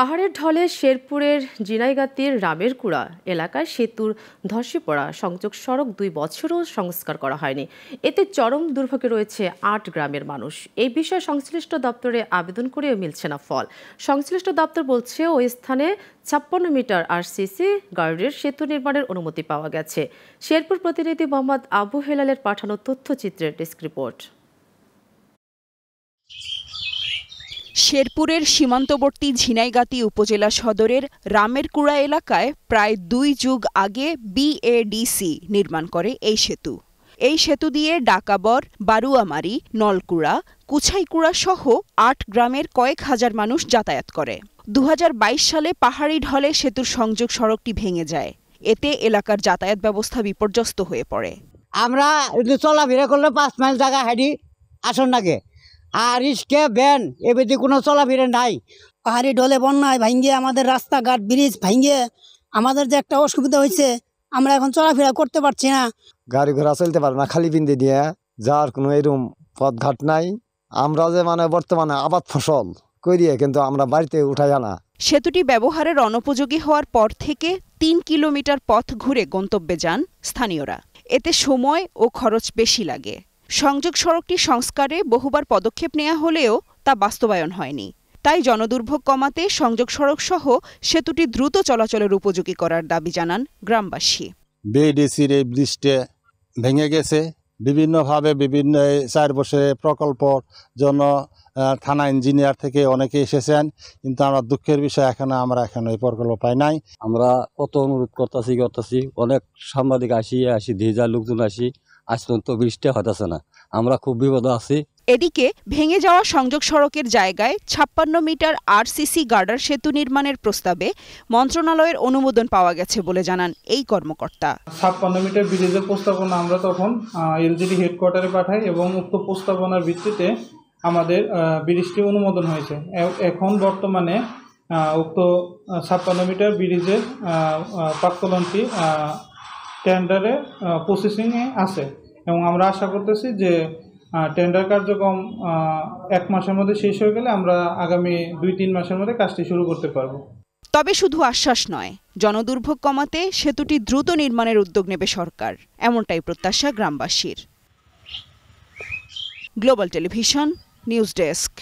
পাহাড়ের ঢলে শেরপুরের জিনাইগাতির রামেরকুড়া এলাকায় সেতুর ধসে পড়া সংযোগ সড়ক 2 বছরও সংস্কার করা হয়নি। এতে চরম দুর্ভোগে রয়েছে 8 গ্রামের মানুষ। এই বিষয়ে সংশ্লিষ্ট দপ্তরে আবেদন করেও মিলছে না ফল। সংশ্লিষ্ট দপ্তর বলছে ওই স্থানে 56 মিটার আরসিসি গার্ডের সেতু নির্মাণের অনুমতি পাওয়া গেছে। শেরপুর প্রতিনিধি মোহাম্মদ আবু হেলালের পাঠানো তথ্যচিত্রের ডেস্ক রিপোর্ট। শেরপুরের সীমান্তবর্তী ঝিনাইগাতি উপজেলা সদরের রামেরকুড়া এলাকায় প্রায় 2 যুগ আগে বিএডিসি নির্মাণ করে এই সেতু। এই সেতু দিয়ে ডাকাবর, বারুয়ামারি, নলকুড়া, কুছাইকুড়া সহ 8 গ্রামের কয়েক হাজার মানুষ যাতায়াত করে। 2022 সালে পাহাড়ি ঢলে সেতুর সংযোগ সড়কটি ভেঙে যায়। এতে এলাকার যাতায়াত ব্যবস্থা বিপর্যস্ত হয়ে পড়ে। আমরা চলাফেরা করলে 5 মাইল জায়গা হাঁটি আসন নাগে, আর রিস্কে ভ্যান এবেদি কোনো চলাফেরা নাই। পাহাড়ি ঢলে বন্যায় ভাঙ্গে আমাদের রাস্তাঘাট ব্রিজ ভাঙ্গে আমাদের যে একটা অসুবিধা হয়েছে, আমরা এখন চলাফেরা করতে পারছি না। গাড়ি ঘোড়া চলতে পারে না, খালি পিন্দে দিয়ে যার কোনো এরকম পথঘাট নাই। আমরা যে বর্তমানে আবাদ ফসল করিয়ে কিন্তু আমরা বাড়িতে উঠাই আনা। সেতুটি ব্যবহারের অনুপযোগী হওয়ার পর থেকে 3 কিলোমিটার পথ ঘুরে গন্তব্যে যান স্থানীয়রা। এতে সময় ও খরচ বেশি লাগে। সংযোগ সড়কটি সংস্কারে বহুবার পদক্ষেপ নেওয়া হলেও তা বাস্তবায়ন হয়নি। তাই জনদুর্ভোগ কমাতে সংযোগ সড়ক সহ সেতুটি দ্রুত চলাচলের উপযোগী করার দাবি জানান গ্রামবাসী। বিএডিসির এই ব্রিজটা ভেঙে গেছে বিভিন্নভাবে, বিভিন্ন 4 বছরের প্রকল্পর জন্য থানা ইঞ্জিনিয়ার থেকে অনেকে এসেছেন, কিন্তু আমরা দুঃখের বিষয় আমরা এখন এই প্রকল্প পাই নাই। আমরা কত অনুরোধ করতেছি, অনেক সাংবাদিক আসি দিয়ে লোকজন আজ পর্যন্ত বৃষ্টি হতেছে না। আমরা খুব বিপদে আছি। এদিকে ভেঙে যাওয়া সংযোগ সড়কের জায়গায় 56 মিটার আরসিসি গার্ডার সেতু নির্মাণের প্রস্তাবে মন্ত্রণালয়ের অনুমোদন পাওয়া গেছে বলে জানান এই কর্মকর্তা। 56 মিটার ব্রিজের প্রস্তাবনা আমরা তখন এলজিডি হেডকোয়ার্টারে পাঠাই এবং উক্ত প্রস্তাবনার ভিত্তিতে আমাদের ব্রিজটি অনুমোদন হয়েছে। এখন বর্তমানে উক্ত 56 মিটার ব্রিজের প্রাক্কলনটি টেন্ডারে প্রসেসিংয়ে আছে এবং আমরা আশা করতেছি যে টেন্ডার কার্যক্রম 1 মাসের মধ্যে শেষ হয়ে গেলে আমরা আগামী 2-3 মাসের মধ্যে কাজটি শুরু করতে পারব। তবে শুধু আশ্বাস নয়, জনদুর্ভোগ কমাতে সেতুটি দ্রুত নির্মাণের উদ্যোগ নেবে সরকার, এমনটাই প্রত্যাশা গ্রামবাসীর। Global television news desk.